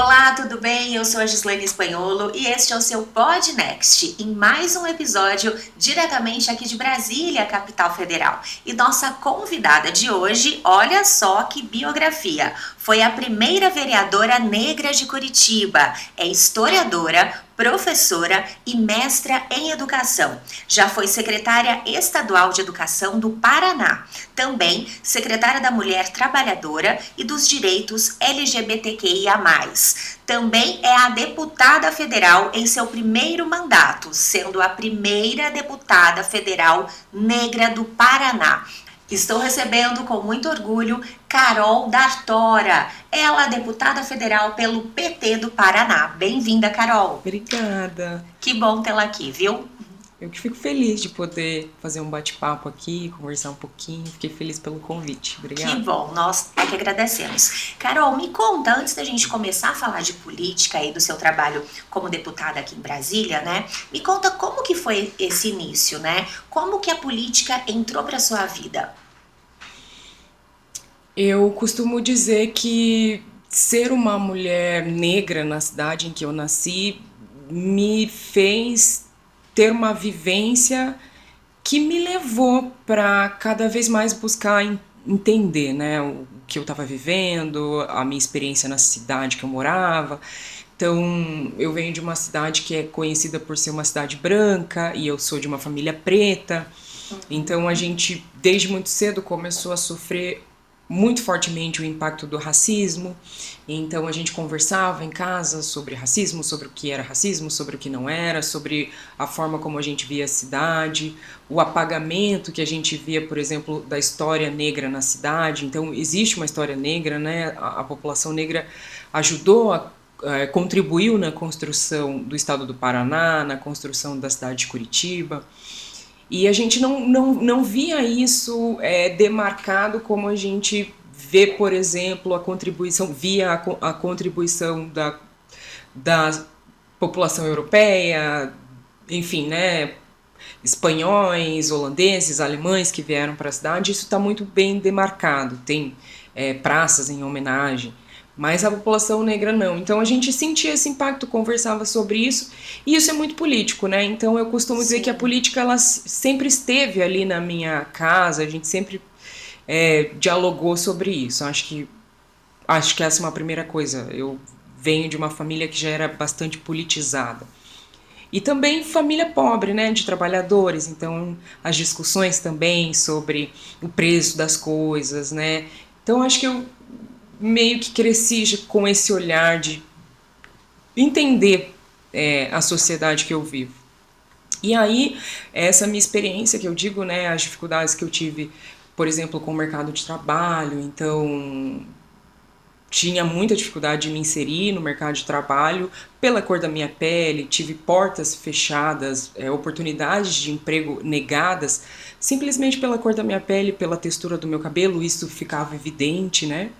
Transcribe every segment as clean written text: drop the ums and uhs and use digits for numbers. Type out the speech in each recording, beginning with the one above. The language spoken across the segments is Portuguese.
Olá, tudo bem? Eu sou a Gislaine Espanholo e este é o seu Podnext, em mais um episódio diretamente aqui de Brasília, capital federal. E nossa convidada de hoje, olha só que biografia, foi a primeira vereadora negra de Curitiba, é historiadora, professora e mestra em educação. Já foi secretária estadual de educação do Paraná, também secretária da Mulher Trabalhadora e dos Direitos LGBTQIA+. Também é a deputada federal em seu primeiro mandato, sendo a primeira deputada federal negra do Paraná. Estou recebendo com muito orgulho Carol D'Artora, ela deputada federal pelo PT do Paraná. Bem-vinda, Carol. Obrigada. Que bom tê-la aqui, viu? Eu que fico feliz de poder fazer um bate-papo aqui, conversar um pouquinho. Fiquei feliz pelo convite. Que Obrigada. bom, nós é que agradecemos. Carol, me conta, antes da gente começar a falar de política e do seu trabalho como deputada aqui em Brasília, né? Me conta como que foi esse início, né? Como que a política entrou para sua vida? Eu costumo dizer que ser uma mulher negra na cidade em que eu nasci me fez ter uma vivência que me levou para cada vez mais buscar entender, né, o que eu estava vivendo, a minha experiência na cidade que eu morava. Então, eu venho de uma cidade que é conhecida por ser uma cidade branca e eu sou de uma família preta. Então, a gente, desde muito cedo, começou a sofrer muito fortemente o impacto do racismo. Então a gente conversava em casa sobre racismo, sobre o que era racismo, sobre o que não era, sobre a forma como a gente via a cidade, o apagamento que a gente via, por exemplo, da história negra na cidade. Então existe uma história negra, né? A população negra ajudou contribuiu na construção do estado do Paraná, na construção da cidade de Curitiba. E a gente não via isso demarcado como a gente vê, por exemplo, a contribuição, via a contribuição da população europeia, enfim, né, espanhóis, holandeses, alemães que vieram para a cidade. Isso está muito bem demarcado, tem praças em homenagem, mas a população negra não. Então a gente sentia esse impacto, conversava sobre isso, e isso é muito político, né? Então eu costumo dizer que a Sim. política ela sempre esteve ali na minha casa, a gente sempre dialogou sobre isso. Acho que essa é uma primeira coisa. Eu venho de uma família que já era bastante politizada. E também família pobre, né, de trabalhadores, então as discussões também sobre o preço das coisas, né. Então acho que eu meio que cresci com esse olhar de entender a sociedade que eu vivo. E aí, essa minha experiência que eu digo, né, as dificuldades que eu tive, por exemplo, com o mercado de trabalho, então tinha muita dificuldade de me inserir no mercado de trabalho pela cor da minha pele, tive portas fechadas, oportunidades de emprego negadas, simplesmente pela cor da minha pele, pela textura do meu cabelo, isso ficava evidente, né?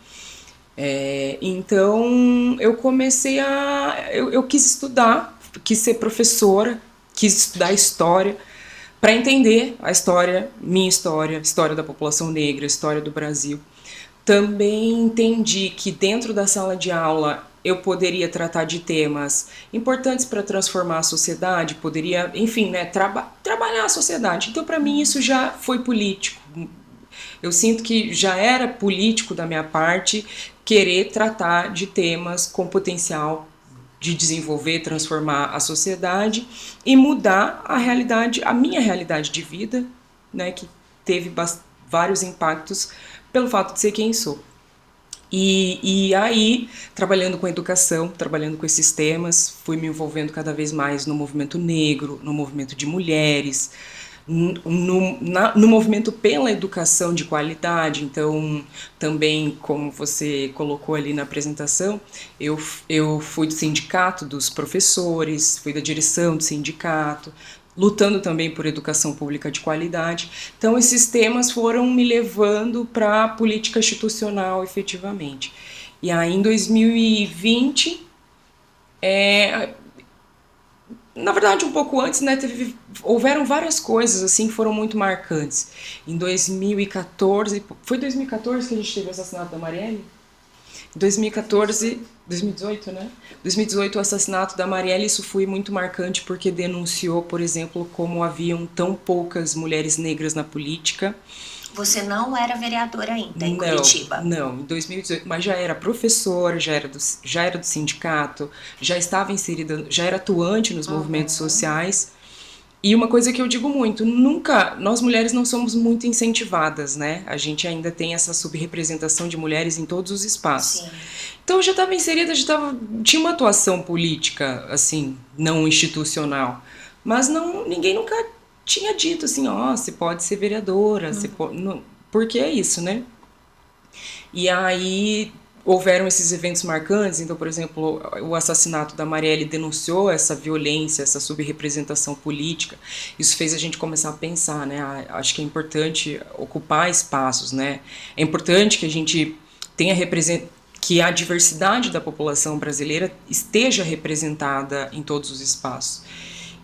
Então eu comecei a. Eu quis estudar, quis ser professora, quis estudar história, para entender a história, minha história, a história da população negra, a história do Brasil. Também entendi que dentro da sala de aula eu poderia tratar de temas importantes para transformar a sociedade, poderia, enfim, né, trabalhar a sociedade. Então, para mim, isso já foi político. Eu sinto que já era político da minha parte querer tratar de temas com potencial de desenvolver, transformar a sociedade e mudar a realidade, a minha realidade de vida, né, que teve vários impactos pelo fato de ser quem sou. E aí, trabalhando com educação, trabalhando com esses temas, fui me envolvendo cada vez mais no movimento negro, no movimento de mulheres, no movimento pela educação de qualidade. Então, também, como você colocou ali na apresentação, eu fui do sindicato dos professores, fui da direção do sindicato, lutando também por educação pública de qualidade. Então, esses temas foram me levando para a política institucional, efetivamente. E aí, em 2020, na verdade, um pouco antes, né, houveram várias coisas assim que foram muito marcantes. Em 2014, foi 2014 que a gente teve o assassinato da Marielle? 2014, 2018, né? 2018, o assassinato da Marielle, isso foi muito marcante porque denunciou, por exemplo, como haviam tão poucas mulheres negras na política. Você não era vereadora ainda em Não, Curitiba? não, em 2018, mas já era professora, já era do sindicato, já estava inserida, já era atuante nos movimentos sociais. E uma coisa que eu digo muito, nunca, nós mulheres não somos muito incentivadas, né? A gente ainda tem essa subrepresentação de mulheres em todos os espaços. Sim. Então eu já estava inserida, tinha uma atuação política, assim, não institucional, mas não, ninguém nunca tinha dito assim, ó, você pode ser vereadora, você pode, não, porque é isso, né? E aí houveram esses eventos marcantes, então, por exemplo, o assassinato da Marielle denunciou essa violência, essa subrepresentação política. Isso fez a gente começar a pensar, né? Acho que é importante ocupar espaços, né? É importante que a gente tenha que a diversidade da população brasileira esteja representada em todos os espaços.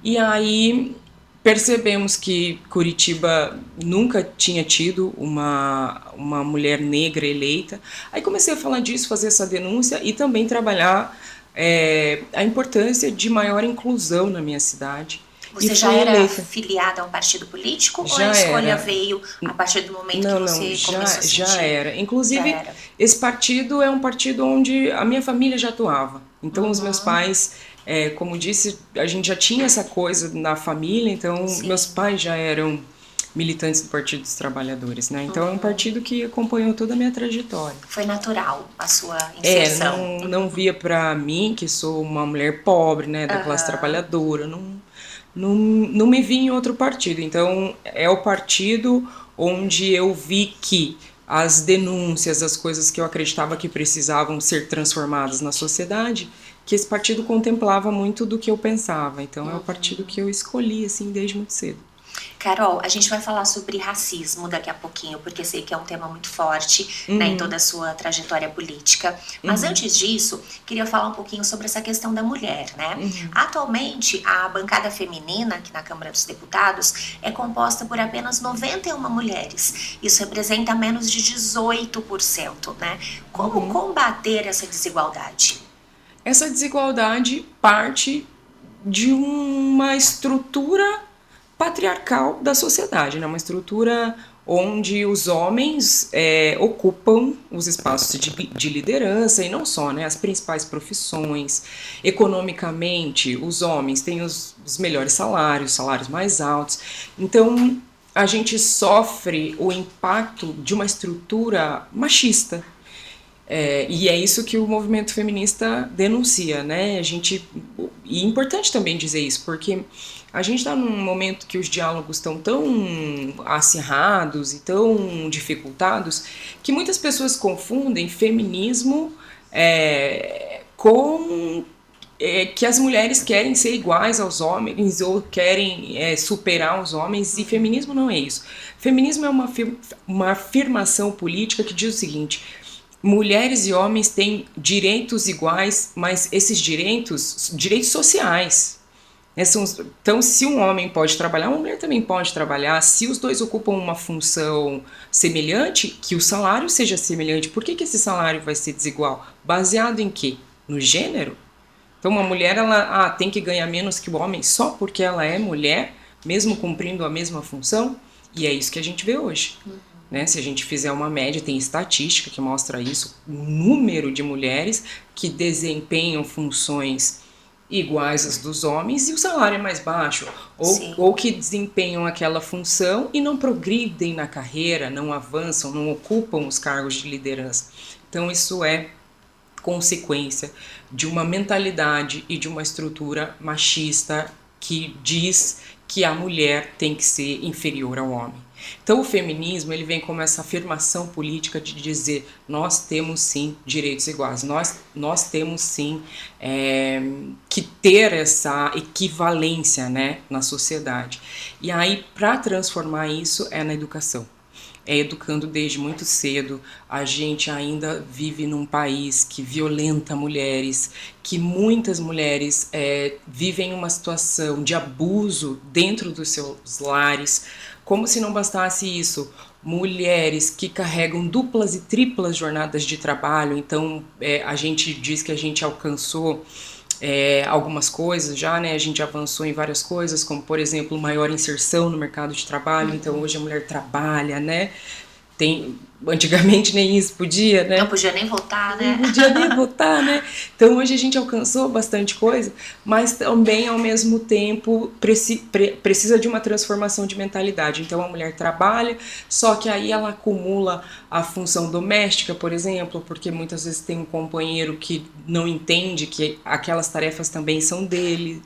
E aí percebemos que Curitiba nunca tinha tido uma mulher negra eleita. Aí comecei a falar disso, fazer essa denúncia e também trabalhar a importância de maior inclusão na minha cidade. Você já era filiada a um partido político Já ou a escolha era. veio a partir do momento Não, que você começou a sentir? já era. Inclusive, Já era. esse partido é um partido onde a minha família já atuava. Então, os meus pais, como disse, a gente já tinha essa coisa na família, então Sim. meus pais já eram militantes do Partido dos Trabalhadores, né? Então, é um partido que acompanhou toda a minha trajetória. Foi natural a sua inserção? Não via pra mim, que sou uma mulher pobre, né, da classe trabalhadora, não me vi em outro partido. Então, é o partido onde eu vi que as denúncias, as coisas que eu acreditava que precisavam ser transformadas na sociedade, que esse partido contemplava muito do que eu pensava. Então, é o partido que eu escolhi, assim, desde muito cedo. Carol, a gente vai falar sobre racismo daqui a pouquinho, porque sei que é um tema muito forte, né, em toda a sua trajetória política. Mas antes disso, queria falar um pouquinho sobre essa questão da mulher, né? Atualmente, a bancada feminina aqui na Câmara dos Deputados é composta por apenas 91 mulheres. Isso representa menos de 18%, né? Como combater essa desigualdade? Essa desigualdade parte de uma estrutura patriarcal da sociedade, né? Uma estrutura onde os homens ocupam os espaços de liderança e não só, né? As principais profissões. Economicamente, os homens têm os melhores salários mais altos. Então, a gente sofre o impacto de uma estrutura machista. E é isso que o movimento feminista denuncia, né? E é importante também dizer isso, porque a gente está num momento que os diálogos estão tão acirrados e tão dificultados que muitas pessoas confundem feminismo com que as mulheres querem ser iguais aos homens ou querem superar os homens, e feminismo não é isso. Feminismo é uma afirmação política que diz o seguinte: mulheres e homens têm direitos iguais, mas esses direitos sociais. Então, se um homem pode trabalhar, uma mulher também pode trabalhar. Se os dois ocupam uma função semelhante, que o salário seja semelhante. Por que esse salário vai ser desigual? Baseado em quê? No gênero? Então, uma mulher ela tem que ganhar menos que o homem só porque ela é mulher, mesmo cumprindo a mesma função? E é isso que a gente vê hoje. Né? Se a gente fizer uma média, tem estatística que mostra isso, o número de mulheres que desempenham funções iguais às dos homens e o salário é mais baixo, ou que desempenham aquela função e não progridem na carreira, não avançam, não ocupam os cargos de liderança. Então isso é consequência de uma mentalidade e de uma estrutura machista que diz que a mulher tem que ser inferior ao homem. Então o feminismo ele vem como essa afirmação política de dizer: nós temos sim direitos iguais, nós temos sim que ter essa equivalência, né, na sociedade. E aí, para transformar isso, é na educação. É educando desde muito cedo. A gente ainda vive num país que violenta mulheres, que muitas mulheres vivem uma situação de abuso dentro dos seus lares. Como se não bastasse isso, mulheres que carregam duplas e triplas jornadas de trabalho. Então, a gente diz que a gente alcançou algumas coisas já, né? A gente avançou em várias coisas, como, por exemplo, maior inserção no mercado de trabalho. Então, hoje a mulher trabalha, né? Antigamente nem isso podia, né? Não podia nem votar, né? Não podia nem votar, né? Então hoje a gente alcançou bastante coisa, mas também ao mesmo tempo precisa de uma transformação de mentalidade. Então a mulher trabalha, só que aí ela acumula a função doméstica, por exemplo, porque muitas vezes tem um companheiro que não entende que aquelas tarefas também são dele.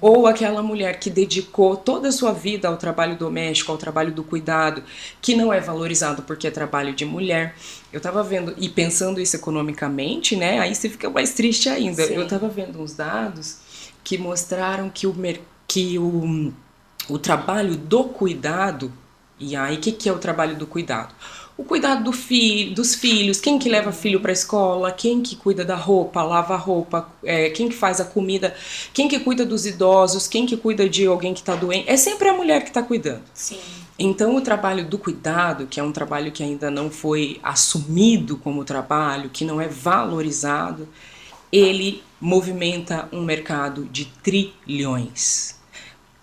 Ou aquela mulher que dedicou toda a sua vida ao trabalho doméstico, ao trabalho do cuidado, que não é valorizado porque é trabalho de mulher. Eu estava vendo, e pensando isso economicamente, né? Aí você fica mais triste ainda. Sim. Eu estava vendo uns dados que mostraram que o trabalho do cuidado, e aí o que é o trabalho do cuidado? O cuidado dos filhos, quem que leva filho para a escola, quem que cuida da roupa, lava a roupa, quem que faz a comida, quem que cuida dos idosos, quem que cuida de alguém que está doente, é sempre a mulher que está cuidando. Sim. Então o trabalho do cuidado, que é um trabalho que ainda não foi assumido como trabalho, que não é valorizado, ele movimenta um mercado de trilhões.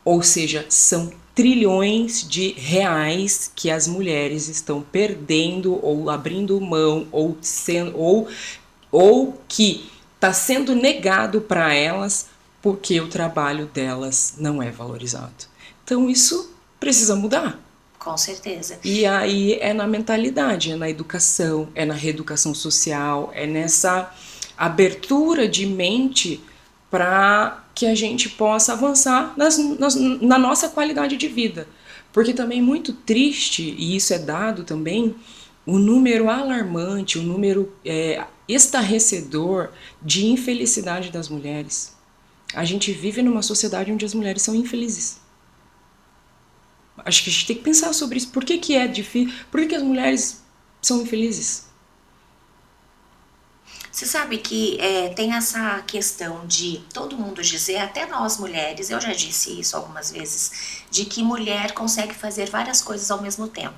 Ou seja, são trilhões de reais que as mulheres estão perdendo ou abrindo mão ou que está sendo negado para elas porque o trabalho delas não é valorizado. Então isso precisa mudar. Com certeza. E aí é na mentalidade, é na educação, é na reeducação social, é nessa abertura de mente para que a gente possa avançar na nossa qualidade de vida. Porque também muito triste, e isso é dado também, o número alarmante, o número estarrecedor de infelicidade das mulheres. A gente vive numa sociedade onde as mulheres são infelizes. Acho que a gente tem que pensar sobre isso. Por que é difícil? Por que as mulheres são infelizes? Você sabe que tem essa questão de todo mundo dizer, até nós mulheres, eu já disse isso algumas vezes, de que mulher consegue fazer várias coisas ao mesmo tempo.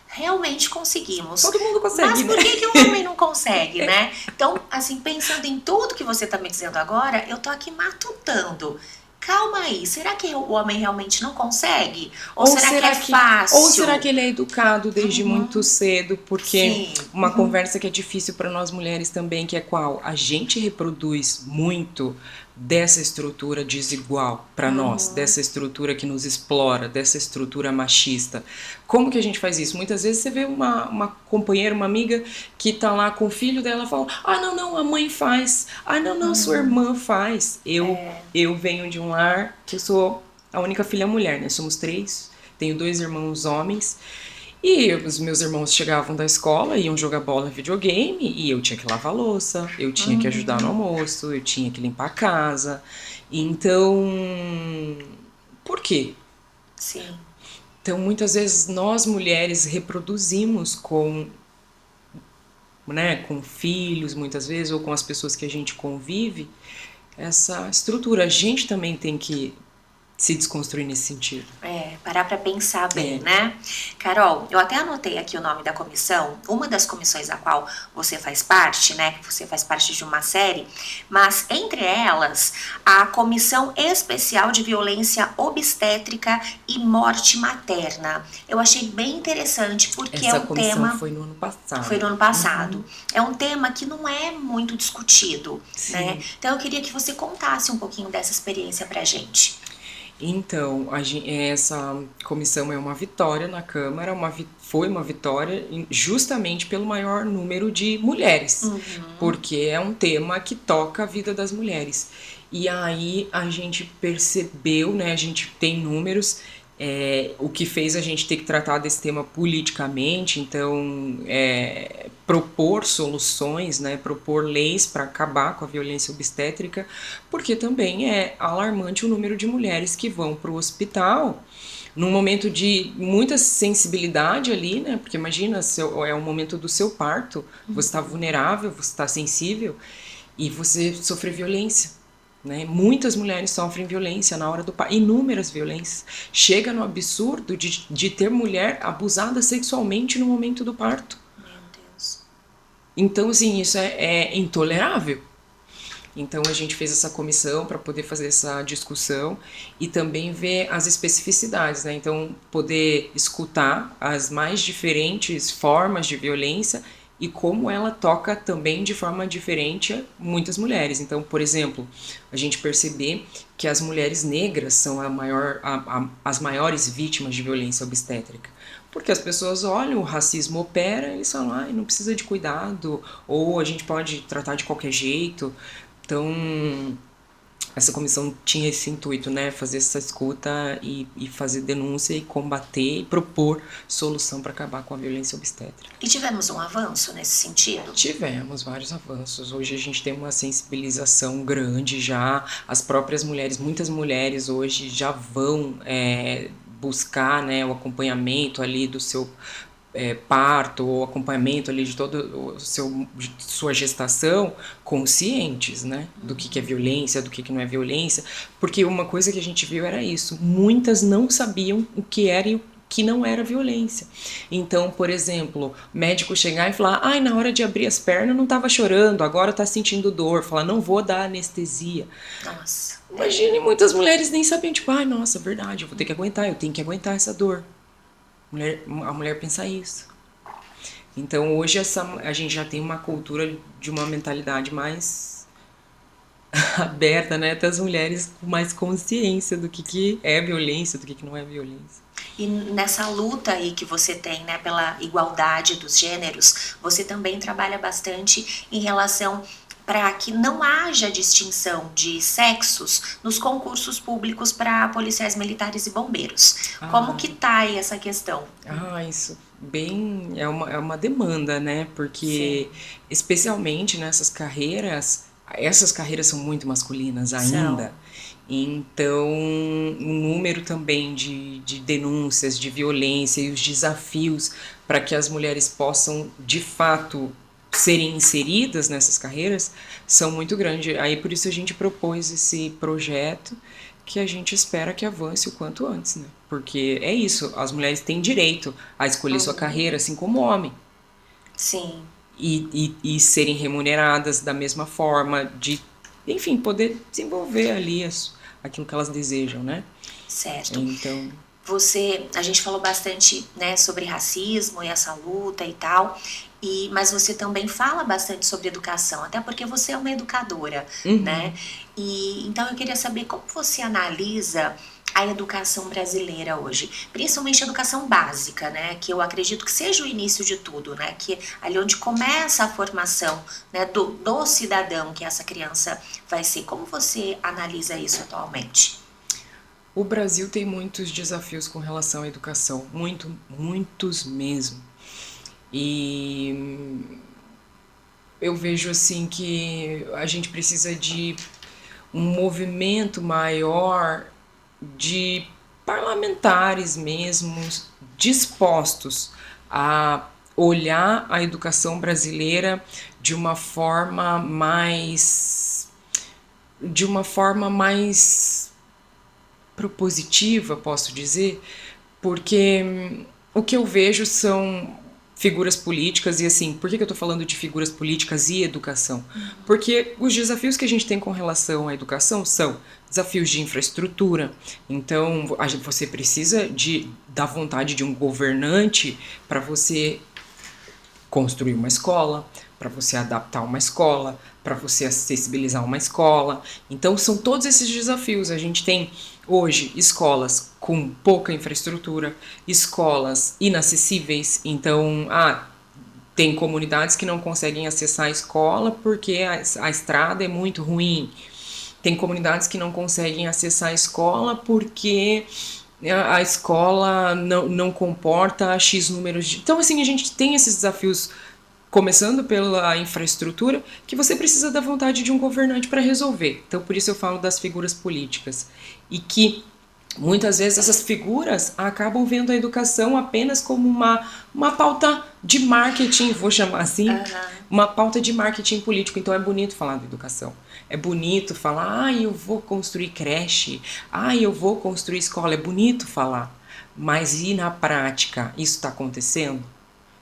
Realmente conseguimos. Todo mundo consegue. Mas por que o homem não consegue, né? Então, assim, pensando em tudo que você está me dizendo agora, eu tô aqui matutando. Calma aí, será que o homem realmente não consegue? Ou será que é fácil? Ou será que ele é educado desde muito cedo? Porque uma conversa que é difícil para nós mulheres também, que é qual? A gente reproduz muito dessa estrutura desigual para nós, dessa estrutura que nos explora, dessa estrutura machista. Como que a gente faz isso? Muitas vezes você vê uma companheira, uma amiga que tá lá com o filho dela e fala, não, a mãe faz, não, sua irmã faz. Eu venho de um lar que eu sou a única filha mulher, né? Somos 3, tenho 2 irmãos homens, e os meus irmãos chegavam da escola, iam jogar bola, videogame, e eu tinha que lavar a louça, eu tinha que ajudar no almoço, eu tinha que limpar a casa. Então, por quê? Sim. Então, muitas vezes nós mulheres reproduzimos com filhos, muitas vezes, ou com as pessoas que a gente convive, essa estrutura. A gente também tem que se desconstruir nesse sentido. Parar para pensar bem, né? Carol, eu até anotei aqui o nome da comissão, uma das comissões da qual você faz parte, né? Que você faz parte de uma série, mas entre elas, a Comissão Especial de Violência Obstétrica e Morte Materna. Eu achei bem interessante porque essa comissão foi no ano passado. Foi no ano passado. É um tema que não é muito discutido, né? Então eu queria que você contasse um pouquinho dessa experiência pra gente. Então, essa comissão é uma vitória na Câmara, foi uma vitória justamente pelo maior número de mulheres, porque é um tema que toca a vida das mulheres. E aí a gente percebeu, né, a gente tem números, o que fez a gente ter que tratar desse tema politicamente, então propor soluções, né, propor leis para acabar com a violência obstétrica, porque também é alarmante o número de mulheres que vão para o hospital num momento de muita sensibilidade ali, né, porque imagina, é o momento do seu parto, você está vulnerável, você está sensível e você sofre violência. né? Muitas mulheres sofrem violência na hora do parto, inúmeras violências. Chega no absurdo de ter mulher abusada sexualmente no momento do parto. Meu Deus. Então, assim, isso é intolerável. Então a gente fez essa comissão para poder fazer essa discussão e também ver as especificidades, né? Então poder escutar as mais diferentes formas de violência e como ela toca também de forma diferente muitas mulheres. Então, por exemplo, a gente perceber que as mulheres negras são as maiores vítimas de violência obstétrica. Porque as pessoas olham, o racismo opera, e eles falam, ah, não precisa de cuidado, ou a gente pode tratar de qualquer jeito. Então, essa comissão tinha esse intuito, né? Fazer essa escuta e fazer denúncia e combater e propor solução para acabar com a violência obstétrica. E tivemos um avanço nesse sentido? Tivemos vários avanços. Hoje a gente tem uma sensibilização grande já. As próprias mulheres, muitas mulheres hoje já vão buscar, né, o acompanhamento ali do seu parto ou acompanhamento ali de todo sua gestação conscientes, né, do que é violência, do que não é violência, porque uma coisa que a gente viu era isso, muitas não sabiam o que era e o que não era violência. Então, por exemplo, médico chegar e falar, ai, na hora de abrir as pernas não estava chorando, agora está sentindo dor, falar, não vou dar anestesia. Nossa. Imagine, muitas mulheres nem sabiam, tipo, ai, nossa, verdade, eu vou ter que aguentar, eu tenho que aguentar essa dor. A mulher pensa isso. Então hoje a gente já tem uma cultura de uma mentalidade mais aberta, né? Até as mulheres com mais consciência do que é violência, do que não é violência. E nessa luta aí que você tem, né, pela igualdade dos gêneros, você também trabalha bastante em relação para que não haja distinção de sexos nos concursos públicos para policiais militares e bombeiros. Como que tá aí essa questão? Isso bem é uma demanda, né? Porque especialmente nessas carreiras, essas carreiras são muito masculinas ainda. Então, o número também de denúncias, de violência e os desafios para que as mulheres possam, de fato, serem inseridas nessas carreiras são muito grandes. Aí por isso a gente propôs esse projeto que a gente espera que avance o quanto antes, né? Porque é isso, as mulheres têm direito a escolher sua carreira, assim como o homem. Sim. E serem remuneradas da mesma forma, de, enfim, poder desenvolver ali aquilo que elas desejam, né? Certo. Então, a gente falou bastante, né, sobre racismo e essa luta e tal, mas você também fala bastante sobre educação, até porque você é uma educadora, né? E então eu queria saber como você analisa a educação brasileira hoje, principalmente a educação básica, né, que eu acredito que seja o início de tudo, né, que é ali onde começa a formação, né, do cidadão que essa criança vai ser. Como você analisa isso atualmente? O Brasil tem muitos desafios com relação à educação, muitos mesmo. E eu vejo assim que a gente precisa de um movimento maior de parlamentares mesmo dispostos a olhar a educação brasileira de uma forma mais propositiva, posso dizer, porque o que eu vejo são figuras políticas, e assim, por que eu estou falando de figuras políticas e educação? Porque os desafios que a gente tem com relação à educação são desafios de infraestrutura. Então, você precisa da vontade de um governante para você construir uma escola, para você adaptar uma escola, para você acessibilizar uma escola. Então, são todos esses desafios. A gente tem hoje escolas com pouca infraestrutura, escolas inacessíveis. Então, tem comunidades que não conseguem acessar a escola porque a estrada é muito ruim. Tem comunidades que não conseguem acessar a escola porque a escola não comporta X números de... Então, assim, a gente tem esses desafios, começando pela infraestrutura, que você precisa da vontade de um governante para resolver. Então, por isso eu falo das figuras políticas. E que Muitas vezes essas figuras acabam vendo a educação apenas como uma pauta de marketing, vou chamar assim, uma pauta de marketing político. Então é bonito falar da educação. É bonito falar, eu vou construir creche, eu vou construir escola. É bonito falar. Mas e na prática, isso está acontecendo?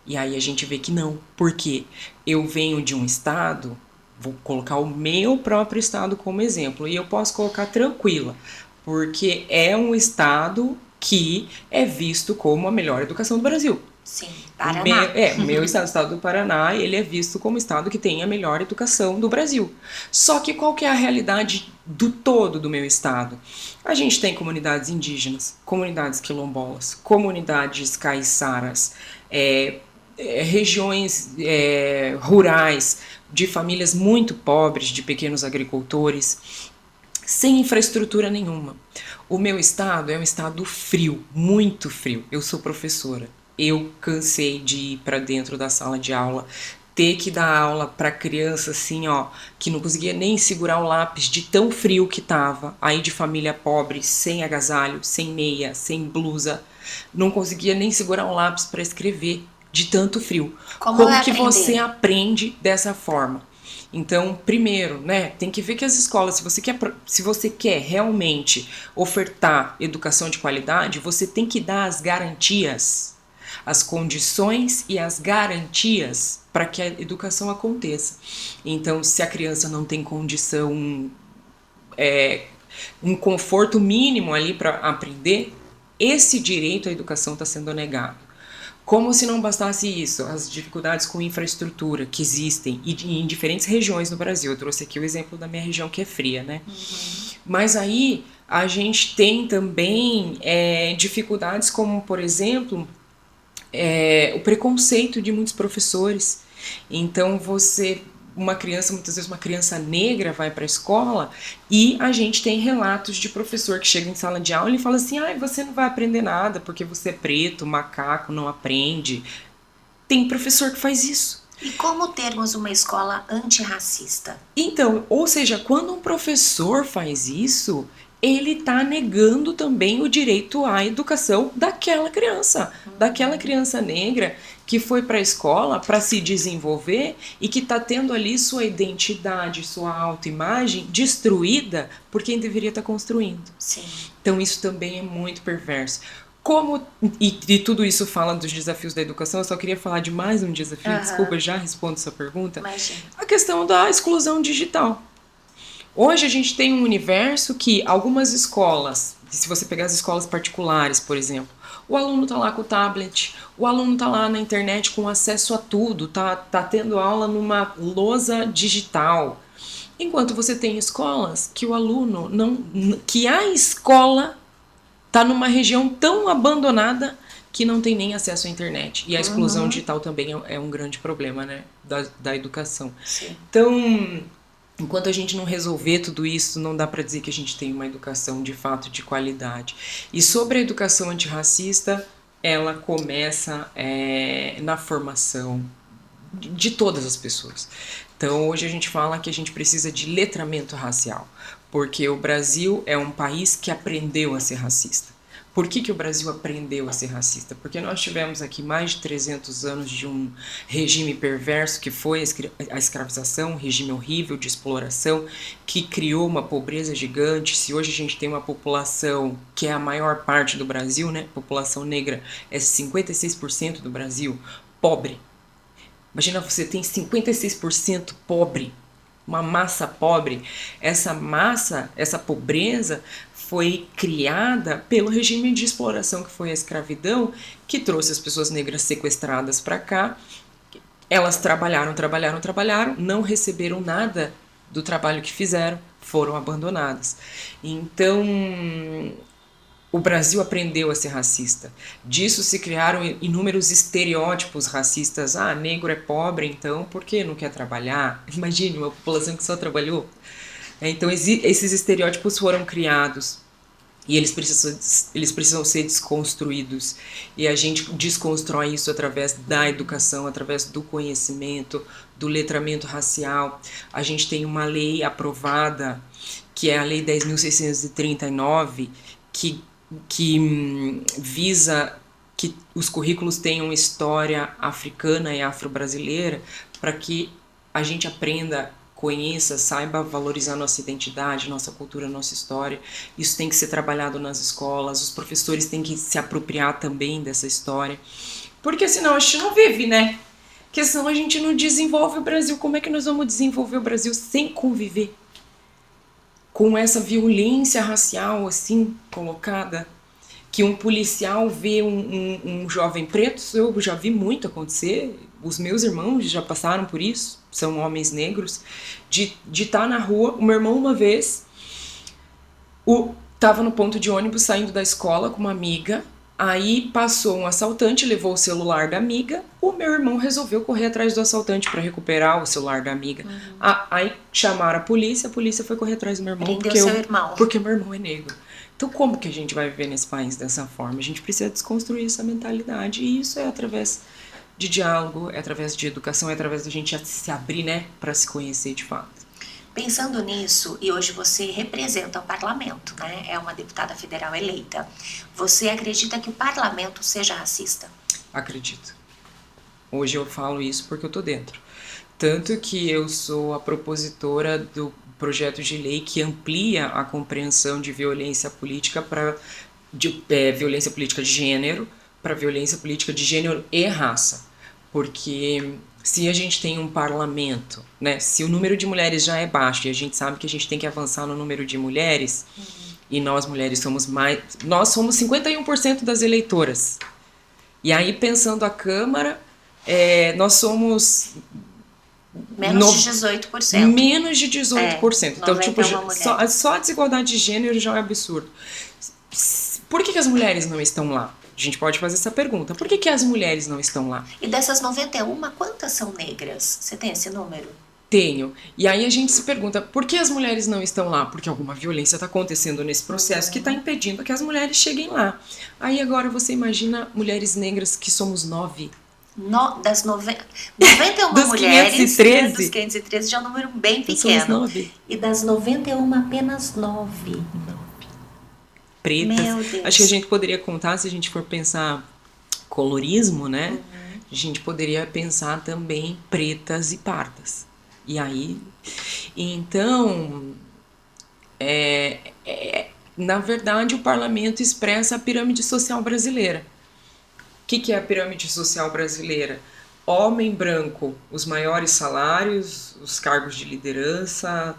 E aí a gente vê que não. Por quê? Eu venho de um estado, vou colocar o meu próprio estado como exemplo, e eu posso colocar tranquila, porque é um estado que é visto como a melhor educação do Brasil. Sim, Paraná. O meu estado do Paraná, ele é visto como o estado que tem a melhor educação do Brasil. Só que qual que é a realidade do todo do meu estado? A gente tem comunidades indígenas, comunidades quilombolas, comunidades caiçaras, regiões rurais de famílias muito pobres, de pequenos agricultores, sem infraestrutura nenhuma. O meu estado é um estado frio, muito frio. Eu sou professora. Eu cansei de ir para dentro da sala de aula, ter que dar aula para criança assim, que não conseguia nem segurar o lápis de tão frio que tava. Aí de família pobre, sem agasalho, sem meia, sem blusa, não conseguia nem segurar o lápis para escrever de tanto frio. Como que você aprende dessa forma? Então, primeiro, tem que ver que as escolas, se você quer realmente ofertar educação de qualidade, você tem que dar as garantias, as condições e as garantias para que a educação aconteça. Então, se a criança não tem condição, um conforto mínimo ali para aprender, esse direito à educação está sendo negado. Como se não bastasse isso, as dificuldades com infraestrutura que existem em diferentes regiões no Brasil. Eu trouxe aqui o exemplo da minha região, que é fria, né? Mas aí a gente tem também dificuldades como, por exemplo, o preconceito de muitos professores. Então muitas vezes uma criança negra vai para a escola e a gente tem relatos de professor que chega em sala de aula e fala assim, você não vai aprender nada porque você é preto, macaco, não aprende. Tem professor que faz isso. E como termos uma escola antirracista? Então, ou seja, quando um professor faz isso, ele está negando também o direito à educação daquela criança negra que foi para a escola para se desenvolver e que está tendo ali sua identidade, sua autoimagem destruída por quem deveria estar construindo. Sim. Então isso também é muito perverso. E tudo isso fala dos desafios da educação, eu só queria falar de mais um desafio, desculpa, já respondo sua pergunta. Imagina. A questão da exclusão digital. Hoje a gente tem um universo que algumas escolas, se você pegar as escolas particulares, por exemplo, o aluno está lá com o tablet, o aluno está lá na internet com acesso a tudo, tá tendo aula numa lousa digital. Enquanto você tem escolas que o aluno que a escola está numa região tão abandonada que não tem nem acesso à internet. E a exclusão digital também é um grande problema, né, da educação. Sim. Então, enquanto a gente não resolver tudo isso, não dá para dizer que a gente tem uma educação de fato de qualidade. E sobre a educação antirracista, ela começa na formação de todas as pessoas. Então hoje a gente fala que a gente precisa de letramento racial, porque o Brasil é um país que aprendeu a ser racista. Por que o Brasil aprendeu a ser racista? Porque nós tivemos aqui mais de 300 anos de um regime perverso que foi a escravização, um regime horrível de exploração, que criou uma pobreza gigante. Se hoje a gente tem uma população que é a maior parte do Brasil, né? População negra é 56% do Brasil, pobre. Imagina, você tem 56% pobre, uma massa pobre. Essa pobreza foi criada pelo regime de exploração que foi a escravidão, que trouxe as pessoas negras sequestradas para cá. Elas trabalharam, não receberam nada do trabalho que fizeram, foram abandonadas. Então, o Brasil aprendeu a ser racista. Disso se criaram inúmeros estereótipos racistas. Negro é pobre, então por que não quer trabalhar? Imagine uma população que só trabalhou. Então esses estereótipos foram criados e eles precisam ser desconstruídos. E a gente desconstrói isso através da educação, através do conhecimento, do letramento racial. A gente tem uma lei aprovada, que é a Lei 10.639, que que visa que os currículos tenham história africana e afro-brasileira, para que a gente aprenda, conheça, saiba valorizar nossa identidade, nossa cultura, nossa história. Isso tem que ser trabalhado nas escolas, os professores têm que se apropriar também dessa história, porque senão a gente não vive, né? Porque senão a gente não desenvolve o Brasil. Como é que nós vamos desenvolver o Brasil sem conviver com essa violência racial assim colocada? Que um policial vê um jovem preto, eu já vi muito acontecer, os meus irmãos já passaram por isso, são homens negros, de estar na rua. O meu irmão uma vez estava no ponto de ônibus saindo da escola com uma amiga, aí passou um assaltante, levou o celular da amiga, o meu irmão resolveu correr atrás do assaltante para recuperar o celular da amiga. Aí chamaram a polícia foi correr atrás do meu irmão, porque meu irmão é negro. Então como que a gente vai viver nesse país dessa forma? A gente precisa desconstruir essa mentalidade, e isso é através de diálogo, é através de educação, é através da gente se abrir, né, para se conhecer de fato. Pensando nisso, e hoje você representa o parlamento, né? É uma deputada federal eleita. Você acredita que o parlamento seja racista? Acredito. Hoje eu falo isso porque eu tô dentro. Tanto que eu sou a propositora do projeto de lei que amplia a compreensão de violência política violência política de gênero para violência política de gênero e raça. Porque se a gente tem um parlamento, né, se o número de mulheres já é baixo e a gente sabe que a gente tem que avançar no número de mulheres, e nós mulheres somos 51% das eleitoras. E aí, pensando a Câmara, nós somos menos de 18%. Menos de 18%. Então, tipo, só a desigualdade de gênero já é absurdo. Por que as mulheres não estão lá? A gente pode fazer essa pergunta. Por que as mulheres não estão lá? E dessas 91, quantas são negras? Você tem esse número? Tenho. E aí a gente se pergunta, por que as mulheres não estão lá? Porque alguma violência está acontecendo nesse processo que está impedindo que as mulheres cheguem lá. Aí agora você imagina mulheres negras, que somos 9. Das 91 dos mulheres, 513. Dos 513 já é um número bem pequeno. 9. E das 91, apenas 9. Pretas. Meu Deus. Acho que a gente poderia contar, se a gente for pensar colorismo, né? A gente poderia pensar também pretas e pardas. E aí, então, na verdade, o parlamento expressa a pirâmide social brasileira. O que é a pirâmide social brasileira? Homem branco, os maiores salários, os cargos de liderança.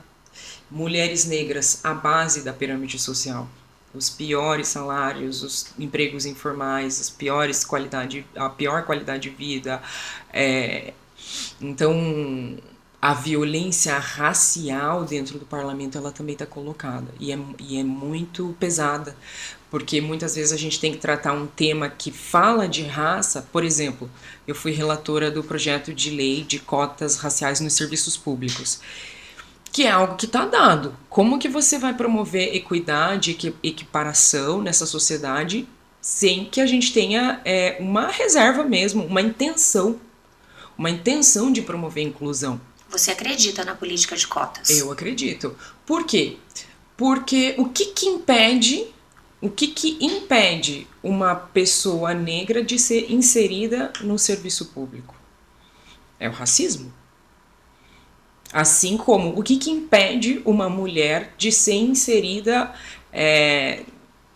Mulheres negras, a base da pirâmide social. Os piores salários, os empregos informais, a pior qualidade de vida. Então, a violência racial dentro do parlamento, ela também está colocada. E é muito pesada, porque muitas vezes a gente tem que tratar um tema que fala de raça. Por exemplo, eu fui relatora do projeto de lei de cotas raciais nos serviços públicos, que é algo que está dado. Como que você vai promover equidade, equiparação nessa sociedade sem que a gente tenha uma reserva mesmo, uma intenção de promover a inclusão? Você acredita na política de cotas? Eu acredito. Por quê? Porque o que impede uma pessoa negra de ser inserida no serviço público? É o racismo. Assim como o que impede uma mulher de ser inserida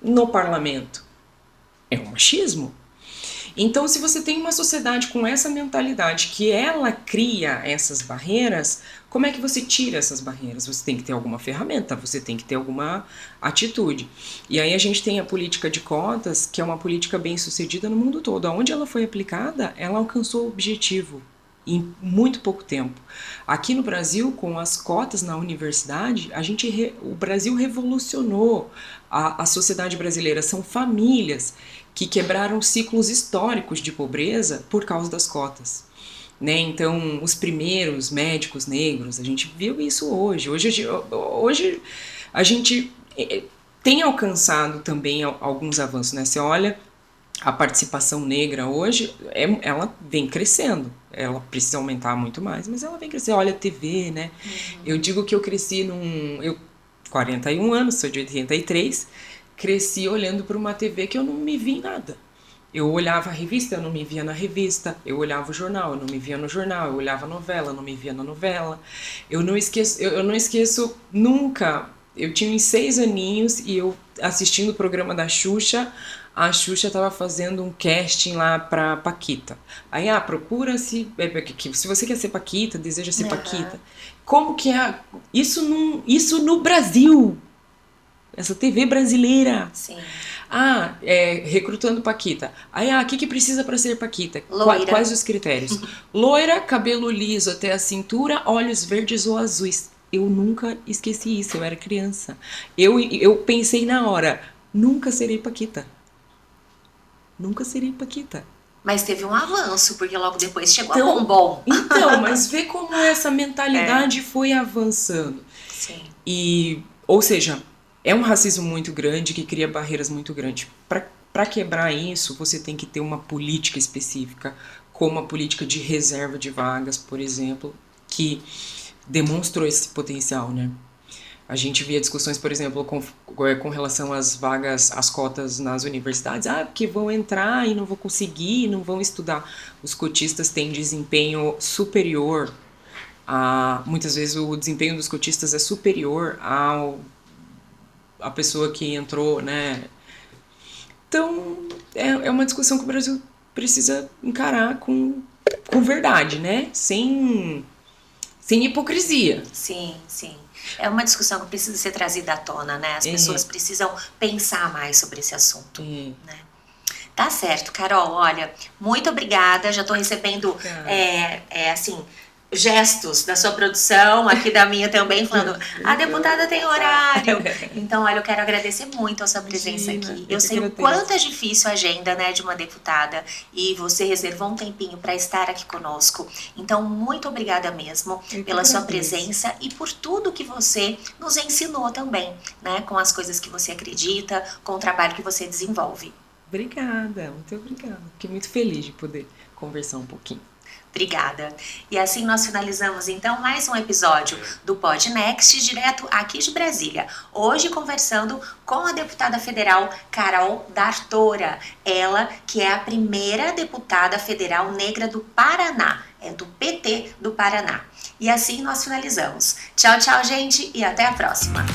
no parlamento? É o machismo. Então, se você tem uma sociedade com essa mentalidade, que ela cria essas barreiras, como é que você tira essas barreiras? Você tem que ter alguma ferramenta, você tem que ter alguma atitude. E aí a gente tem a política de cotas, que é uma política bem sucedida no mundo todo. Onde ela foi aplicada, ela alcançou o objetivo em muito pouco tempo. Aqui no Brasil, com as cotas na universidade, o Brasil revolucionou a sociedade brasileira. São famílias que quebraram ciclos históricos de pobreza por causa das cotas. Né? Então, os primeiros médicos negros, a gente viu isso hoje. Hoje a gente tem alcançado também alguns avanços. Né? Você olha, a participação negra hoje, ela vem crescendo. Ela precisa aumentar muito mais, mas ela vem crescendo. Olha a TV, né? Eu digo que eu cresci 41 anos, sou de 83, cresci olhando para uma TV que eu não me vi em nada. Eu olhava a revista, eu não me via na revista. Eu olhava o jornal, eu não me via no jornal. Eu olhava a novela, eu não me via na novela. Eu não esqueço nunca. Eu tinha uns 6 aninhos e eu assistindo o programa da Xuxa. A Xuxa estava fazendo um casting lá pra Paquita. Aí, procura-se. Se você quer ser Paquita, deseja ser Paquita. Como que é? Isso no Brasil! Essa TV brasileira. Sim. Recrutando Paquita. Aí, o que precisa para ser Paquita? Loira. Quais os critérios? Loira, cabelo liso até a cintura, olhos verdes ou azuis. Eu nunca esqueci isso, eu era criança. Eu pensei na hora, nunca serei Paquita. Nunca serei Paquita. Mas teve um avanço, porque logo depois chegou a Bombom. Então, mas vê como essa mentalidade foi avançando. Sim. Ou seja, é um racismo muito grande que cria barreiras muito grandes. Para quebrar isso, você tem que ter uma política específica, como a política de reserva de vagas, por exemplo, que demonstrou esse potencial, né? A gente via discussões, por exemplo, com relação às vagas, às cotas nas universidades. Porque vão entrar e não vão conseguir, não vão estudar. Os cotistas têm desempenho superior. Muitas vezes o desempenho dos cotistas é superior à pessoa que entrou, né? Então, é uma discussão que o Brasil precisa encarar com verdade, né? Sem hipocrisia. Sim, sim. É uma discussão que precisa ser trazida à tona, né? As pessoas precisam pensar mais sobre esse assunto, né? Tá certo, Carol, olha, muito obrigada, já tô recebendo, assim, gestos da sua produção, aqui da minha também, falando, a deputada tem horário. Então, olha, eu quero agradecer muito a sua presença aqui. Eu sei o quanto é difícil a agenda, né, de uma deputada, e você reservou um tempinho para estar aqui conosco. Então, muito obrigada mesmo pela sua presença e por tudo que você nos ensinou também, né, com as coisas que você acredita, com o trabalho que você desenvolve. Obrigada, muito obrigada. Fiquei muito feliz de poder conversar um pouquinho. Obrigada. E assim nós finalizamos então mais um episódio do Podnext, direto aqui de Brasília. Hoje conversando com a deputada federal Carol D'Artora, ela que é a primeira deputada federal negra do Paraná, é do PT do Paraná. E assim nós finalizamos. Tchau, tchau, gente, e até a próxima.